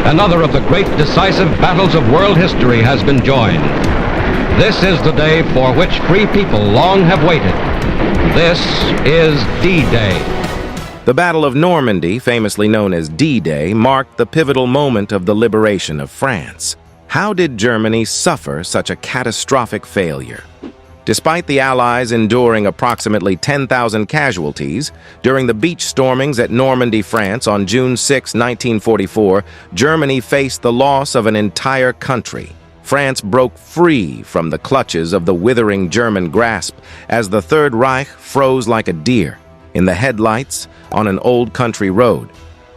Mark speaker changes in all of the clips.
Speaker 1: Another of the great decisive battles of world history has been joined. This is the day for which free people long have waited. This is D-Day.
Speaker 2: The Battle of Normandy, famously known as D-Day, marked the pivotal moment of the liberation of France. How did Germany suffer such a catastrophic failure? Despite the Allies enduring approximately 10,000 casualties, during the beach stormings at Normandy, France on June 6, 1944, Germany faced the loss of an entire country. France broke free from the clutches of the withering German grasp as the Third Reich froze like a deer in the headlights on an old country road.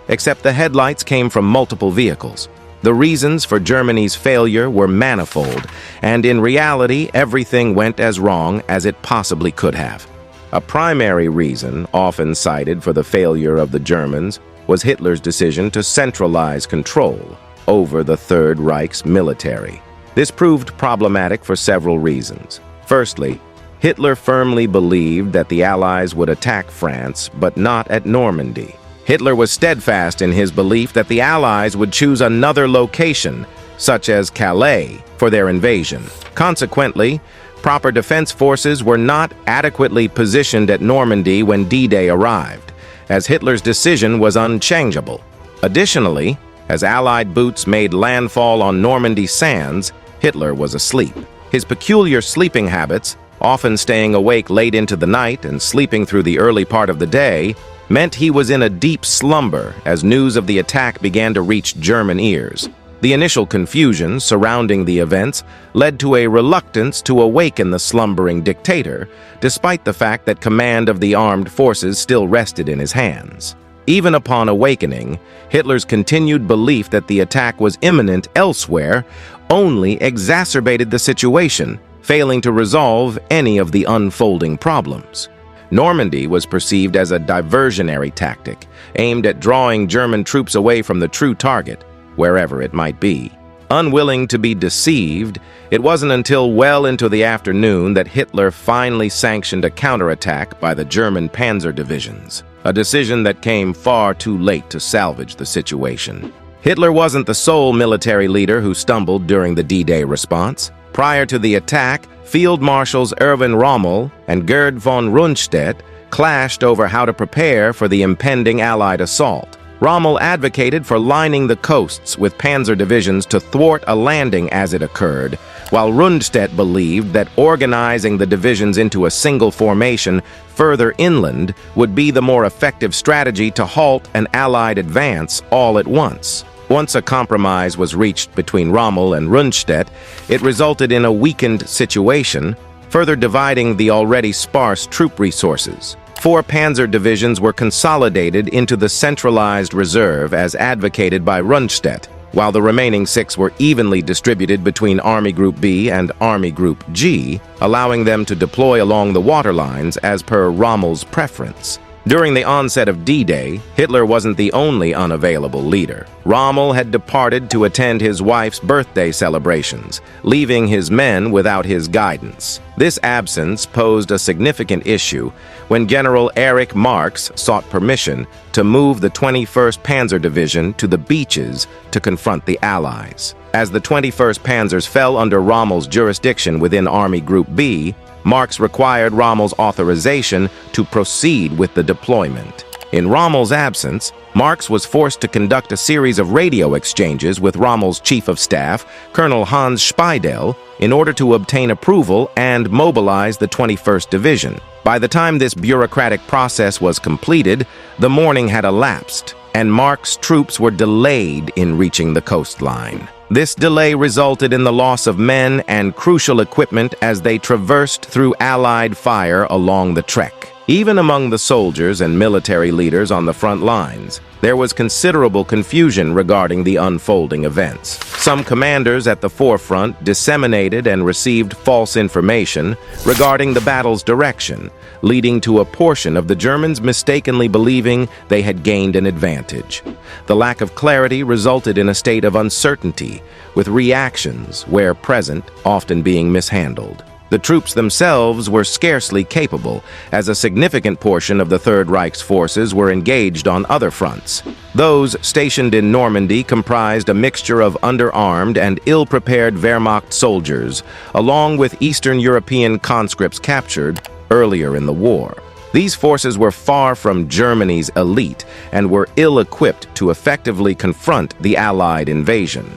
Speaker 2: Except the headlights came from multiple vehicles. The reasons for Germany's failure were manifold, and in reality, everything went as wrong as it possibly could have. A primary reason, often cited for the failure of the Germans, was Hitler's decision to centralize control over the Third Reich's military. This proved problematic for several reasons. Firstly, Hitler firmly believed that the Allies would attack France, but not at Normandy. Hitler was steadfast in his belief that the Allies would choose another location, such as Calais, for their invasion. Consequently, proper defense forces were not adequately positioned at Normandy when D-Day arrived, as Hitler's decision was unchangeable. Additionally, as Allied boots made landfall on Normandy sands, Hitler was asleep. His peculiar sleeping habits, often staying awake late into the night and sleeping through the early part of the day, meant he was in a deep slumber as news of the attack began to reach German ears. The initial confusion surrounding the events led to a reluctance to awaken the slumbering dictator, despite the fact that command of the armed forces still rested in his hands. Even upon awakening, Hitler's continued belief that the attack was imminent elsewhere only exacerbated the situation, failing to resolve any of the unfolding problems. Normandy was perceived as a diversionary tactic, aimed at drawing German troops away from the true target, wherever it might be. Unwilling to be deceived, it wasn't until well into the afternoon that Hitler finally sanctioned a counterattack by the German panzer divisions, a decision that came far too late to salvage the situation. Hitler wasn't the sole military leader who stumbled during the D-Day response. Prior to the attack, Field Marshals Erwin Rommel and Gerd von Rundstedt clashed over how to prepare for the impending Allied assault. Rommel advocated for lining the coasts with panzer divisions to thwart a landing as it occurred, while Rundstedt believed that organizing the divisions into a single formation further inland would be the more effective strategy to halt an Allied advance all at once. Once a compromise was reached between Rommel and Rundstedt, it resulted in a weakened situation, further dividing the already sparse troop resources. 4 panzer divisions were consolidated into the centralized reserve as advocated by Rundstedt, while the remaining 6 were evenly distributed between Army Group B and Army Group G, allowing them to deploy along the waterlines as per Rommel's preference. During the onset of D-Day, Hitler wasn't the only unavailable leader. Rommel had departed to attend his wife's birthday celebrations, leaving his men without his guidance. This absence posed a significant issue when General Erich Marx sought permission to move the 21st Panzer Division to the beaches to confront the Allies. As the 21st Panzers fell under Rommel's jurisdiction within Army Group B, Marx required Rommel's authorization to proceed with the deployment. In Rommel's absence, Marx was forced to conduct a series of radio exchanges with Rommel's Chief of Staff, Colonel Hans Speidel, in order to obtain approval and mobilize the 21st Division. By the time this bureaucratic process was completed, the morning had elapsed, and Marx's troops were delayed in reaching the coastline. This delay resulted in the loss of men and crucial equipment as they traversed through Allied fire along the trek. Even among the soldiers and military leaders on the front lines, there was considerable confusion regarding the unfolding events. Some commanders at the forefront disseminated and received false information regarding the battle's direction, leading to a portion of the Germans mistakenly believing they had gained an advantage. The lack of clarity resulted in a state of uncertainty, with reactions, where present, often being mishandled. The troops themselves were scarcely capable, as a significant portion of the Third Reich's forces were engaged on other fronts. Those stationed in Normandy comprised a mixture of underarmed and ill-prepared Wehrmacht soldiers, along with Eastern European conscripts captured earlier in the war. These forces were far from Germany's elite and were ill-equipped to effectively confront the Allied invasion.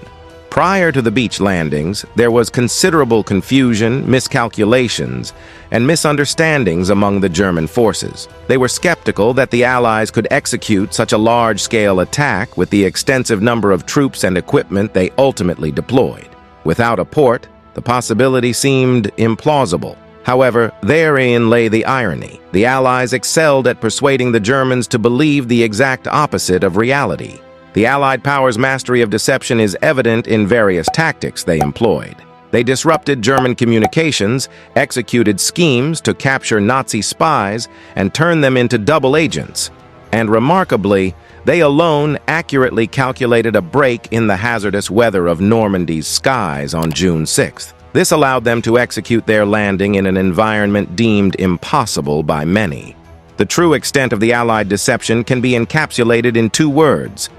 Speaker 2: Prior to the beach landings, there was considerable confusion, miscalculations, and misunderstandings among the German forces. They were skeptical that the Allies could execute such a large-scale attack with the extensive number of troops and equipment they ultimately deployed. Without a port, the possibility seemed implausible. However, therein lay the irony. The Allies excelled at persuading the Germans to believe the exact opposite of reality. The Allied powers' mastery of deception is evident in various tactics they employed. They disrupted German communications, executed schemes to capture Nazi spies, and turn them into double agents. And remarkably, they alone accurately calculated a break in the hazardous weather of Normandy's skies on June 6th. This allowed them to execute their landing in an environment deemed impossible by many. The true extent of the Allied deception can be encapsulated in two words: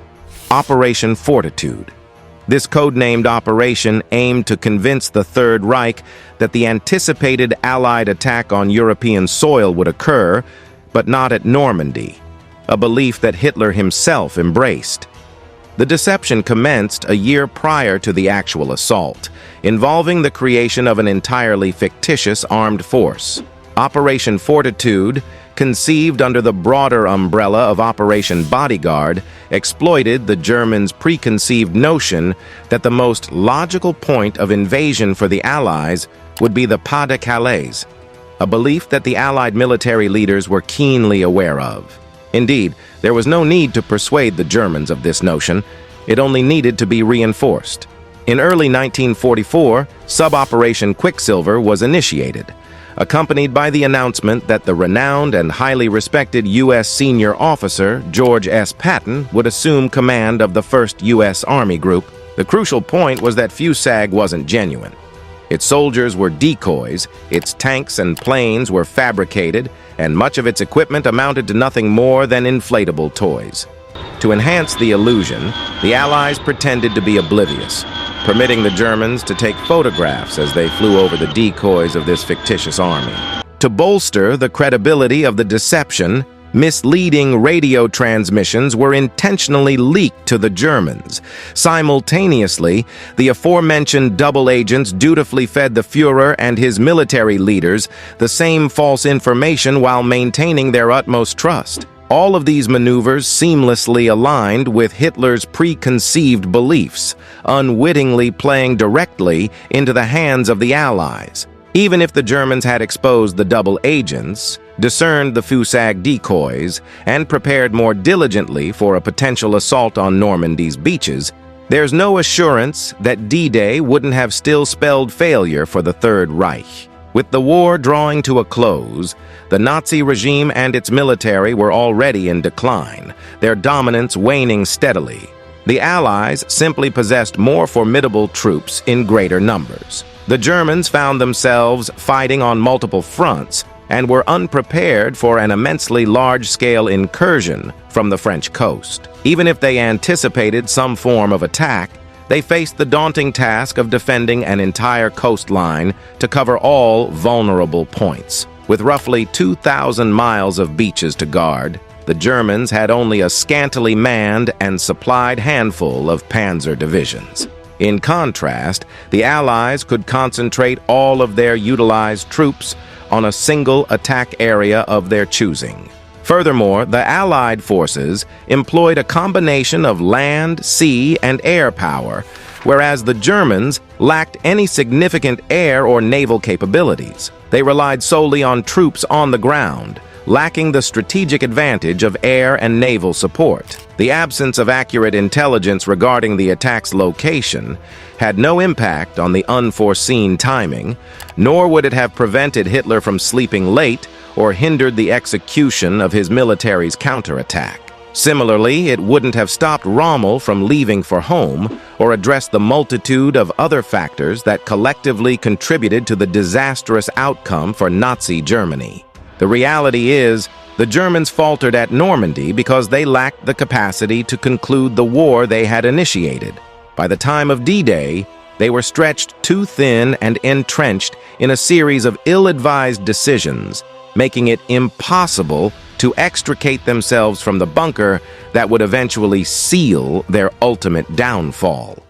Speaker 2: Operation Fortitude. This codenamed operation aimed to convince the Third Reich that the anticipated Allied attack on European soil would occur, but not at Normandy, a belief that Hitler himself embraced. The deception commenced a year prior to the actual assault, involving the creation of an entirely fictitious armed force. Operation Fortitude, conceived under the broader umbrella of Operation Bodyguard, exploited the Germans' preconceived notion that the most logical point of invasion for the Allies would be the Pas de Calais, a belief that the Allied military leaders were keenly aware of. Indeed, there was no need to persuade the Germans of this notion. It only needed to be reinforced. In early 1944, Sub-Operation Quicksilver was initiated, accompanied by the announcement that the renowned and highly respected U.S. senior officer, George S. Patton, would assume command of the 1st U.S. Army Group. The crucial point was that FUSAG wasn't genuine. Its soldiers were decoys, its tanks and planes were fabricated, and much of its equipment amounted to nothing more than inflatable toys. To enhance the illusion, the Allies pretended to be oblivious, permitting the Germans to take photographs as they flew over the decoys of this fictitious army. To bolster the credibility of the deception, misleading radio transmissions were intentionally leaked to the Germans. Simultaneously, the aforementioned double agents dutifully fed the Führer and his military leaders the same false information while maintaining their utmost trust. All of these maneuvers seamlessly aligned with Hitler's preconceived beliefs, unwittingly playing directly into the hands of the Allies. Even if the Germans had exposed the double agents, discerned the FUSAG decoys, and prepared more diligently for a potential assault on Normandy's beaches, there's no assurance that D-Day wouldn't have still spelled failure for the Third Reich. With the war drawing to a close, the Nazi regime and its military were already in decline, their dominance waning steadily. The Allies simply possessed more formidable troops in greater numbers. The Germans found themselves fighting on multiple fronts and were unprepared for an immensely large-scale incursion from the French coast. Even if they anticipated some form of attack, they faced the daunting task of defending an entire coastline to cover all vulnerable points. With roughly 2,000 miles of beaches to guard, the Germans had only a scantily manned and supplied handful of panzer divisions. In contrast, the Allies could concentrate all of their utilized troops on a single attack area of their choosing. Furthermore, the Allied forces employed a combination of land, sea, and air power, whereas the Germans lacked any significant air or naval capabilities. They relied solely on troops on the ground, lacking the strategic advantage of air and naval support. The absence of accurate intelligence regarding the attack's location had no impact on the unforeseen timing, nor would it have prevented Hitler from sleeping late or hindered the execution of his military's counterattack. Similarly, it wouldn't have stopped Rommel from leaving for home or addressed the multitude of other factors that collectively contributed to the disastrous outcome for Nazi Germany. The reality is, the Germans faltered at Normandy because they lacked the capacity to conclude the war they had initiated. By the time of D-Day, they were stretched too thin and entrenched in a series of ill-advised decisions, making it impossible to extricate themselves from the bunker that would eventually seal their ultimate downfall.